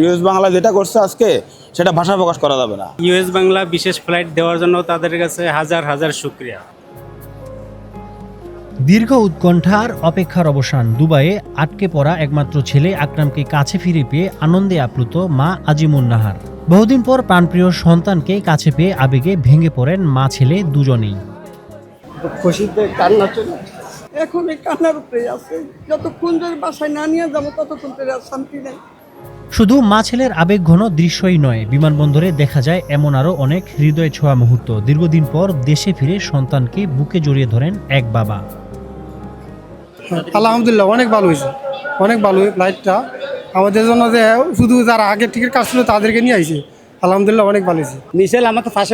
US Bangla যেটা করছে আজকে সেটা ভাষা প্রকাশ করা যাবে না। ইউএস বাংলা বিশেষ ফ্লাইট দেওয়ার জন্য তাদের কাছে হাজার হাজার শুকরিয়া। দীর্ঘ উৎকণ্ঠার অপেক্ষার অবসান। দুবাইয়ে আটকে পড়া একমাত্র ছেলে আকরামকে কাছে ফিরে পেয়ে আনন্দে আপ্লুত মা আজিমুন নাহার। বহুদিন পর প্রাণপ্রিয় সন্তানকে কাছে পেয়ে আবেগে ভেঙে পড়েন মা ছেলে দুজনেই। খুশিতে কান্না চলে এখন এই কান্নার উপরে আছে। যতক্ষণ ধরে বাসায় না নিয়ে যাবো ততক্ষণ ধরে আর শান্তি নেই। শুধু মা ছেলের আবেগঘন দৃশ্যই নয়, বিমানবন্দরে দেখা যায় এমন আরও অনেক হৃদয় ছোঁয়া মুহূর্ত। দীর্ঘদিন পর দেশে ফিরে সন্তানকে বুকে জড়িয়ে ধরেন এক বাবা। আলহামদুলিল্লাহ অনেক ভালো হয়েছে, অনেক ভালো ফ্লাইটটা আমাদের জন্য। যে শুধু যারা আগে টিকিট কাটছিল তাদেরকে নিয়ে আইছে, আলহামদুলিল্লাহ অনেক ভালো হয়েছে। মিশেল আমার তো ফার্স্ট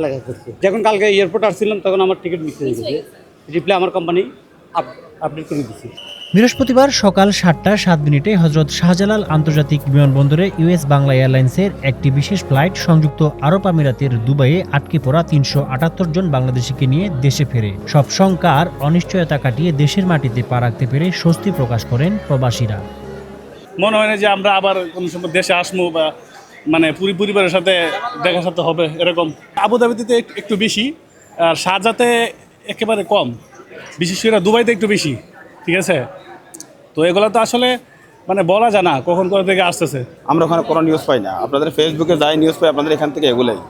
লাগা করছে, যখন কালকে এয়ারপোর্ট আসছিলাম তখন আমার টিকিট মিস হয়ে গেছে। রিপ্লাই আমার কোম্পানি আপডেট করে দিচ্ছে। বৃহস্পতিবার সকাল 7টা 7 মিনিটে হজরত শাহজালাল আন্তর্জাতিক বিমানবন্দরে ইউএস বাংলা এয়ারলাইন্সের একটি বিশেষ ফ্লাইট সংযুক্ত আরব আমিরাতের দুবাইয়ে আটকে পড়া 378 জন বাংলাদেশিকে নিয়ে দেশে ফেরে। সব শঙ্কা আর অনিশ্চয়তা কাটিয়ে দেশের মাটিতে পা রাখতে পেরে স্বস্তি প্রকাশ করেন প্রবাসীরা। মনে হয় না যে আমরা আবার কোনো সময় দেশে আসবো বা মানে পরিবারের সাথে দেখা সাথে হবে এরকম। আবুধাবিতে একটু বেশি, আর শারজাতে একেবারে কম, বিশেষ করে দুবাইতে একটু বেশি। ঠিক আছে, তো এগুলো তো আসলে মানে বলা যায় না কখন কোথা থেকে আসতেছে। আমরা ওখানে কোনো নিউজ পাই না। আপনাদের ফেসবুকে যাই নিউজ পাই আপনাদের এখান থেকে এগুলোই,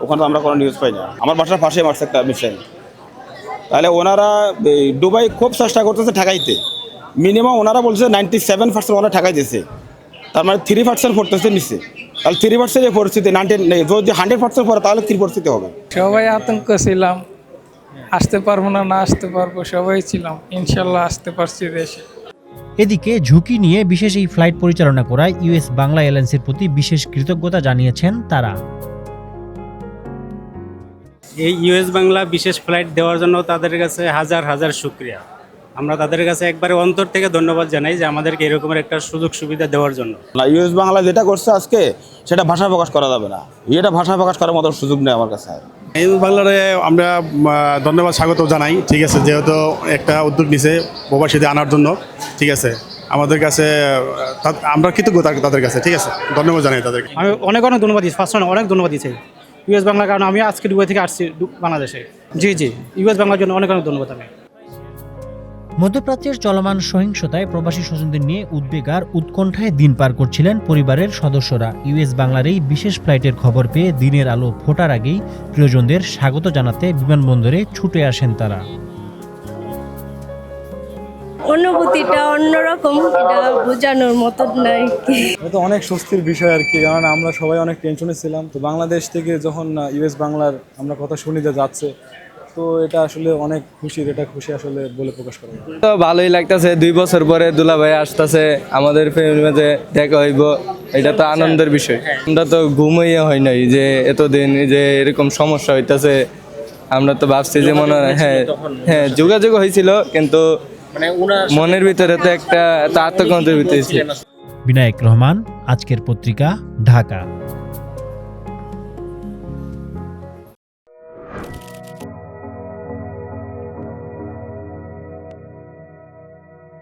ওখানে তো আমরা কোনো নিউজ পাই না। আমার বাসার পাশে মারছে একটা মিসাইল। তাহলে ওনারা দুবাই খুব চেষ্টা করতেছে ঠেকাইতে। মিনিমাম ওনারা বলছে 97% ওনারা ঠেকাই দিয়েছে, তার মানে 3% পড়তেছে নিচ্ছে। তাহলে 3% যে পরিস্থিতি 90 নেই, যদি 100% পড়ে তাহলে কী পরিস্থিতি হবে? সবাই আতঙ্ক ছিলাম, আসতে পারবো না আসতে পারবো সবাই ছিলাম। ইনশাল্লাহ আসতে পারছি দেশে। এদিকে ঝুঁকি নিয়ে বিশেষ এই ফ্লাইট পরিচালনা করায় ইউএস বাংলা এয়ারলাইন্সের প্রতি বিশেষ কৃতজ্ঞতা জানিয়েছেন তারা। এই ইউএস বাংলা বিশেষ ফ্লাইট দেওয়ার জন্য তাদের কাছে হাজার হাজার শুকরিয়া। আমরা তাদের কাছে একবারে অন্তর থেকে ধন্যবাদ জানাই যে আমাদেরকে এরকমের একটা সুযোগ সুবিধা দেওয়ার জন্য। ইউএস বাংলা যেটা করছে আজকে সেটা ভাষা প্রকাশ করা যাবে না। এটা ভাষা প্রকাশ করার মতো সুযোগ নেই আমার কাছে। ইউএস বাংলারে আমরা ধন্যবাদ স্বাগত জানাই। ঠিক আছে, যেহেতু একটা উদ্যোগ নিছে প্রবাসীদের আনার জন্য। ঠিক আছে, আমাদের কাছে আমরা কৃতজ্ঞ তাদের কাছে। ঠিক আছে, ধন্যবাদ জানাই তাদেরকে। আমি অনেক ধন্যবাদ দিচ্ছি, ফার্স্ট অনেক ধন্যবাদ দিচ্ছি ইউএস বাংলার কারণে। আমি আজকে দুবাই থেকে আসছি বাংলাদেশে। জি ইউএস বাংলার জন্য অনেক ধন্যবাদ। আমি মধ্যপ্রাচ্যের চলমান সহিংসতায় প্রবাসী স্বজনদের নিয়ে উদ্বেগ আর উৎকণ্ঠায় দিন পার করছিলেন পরিবারের সদস্যরা। ইউএস বাংলার এই বিশেষ ফ্লাইটের খবর পেয়ে দিনের আলো ফোটার আগেই প্রিয়জনদের স্বাগত জানাতে বিমানবন্দরে ছুটে আসেন তারা। অনুভূতিটা অন্যরকম, এটা বোঝানোর মতো নয়। এটা তো অনেক স্বস্তির বিষয় আর কি, কারণ আমরা সবাই অনেক টেনশনে ছিলাম। তো বাংলাদেশ থেকে যখন ইউএস বাংলার আমরা কথা শুনি যে যাচ্ছে, তো এটা আসলে অনেক খুশির। এটা খুশি আসলে বলে প্রকাশ করা যায় না। তো ভালোই লাগতেছে, 2 বছর পরে দুলাভাই আসতেছে, আমাদের ফ্যামিলির মাঝে দেখা হইব, এটা তো আনন্দের বিষয়। আমরা তো ঘুমাইয়া হয় নাই যে এতদিন যে এরকম সমস্যা হইতেছে। আমরা তো ভাবছি যে মনে হয় হ্যাঁ যোগাযোগ হয়েছিল, কিন্তু মনের ভিতরে তো একটা আত্মকন্ত্রের ভিতরে ছিল। বিনায়ক রহমান, আজকের পত্রিকা, ঢাকা।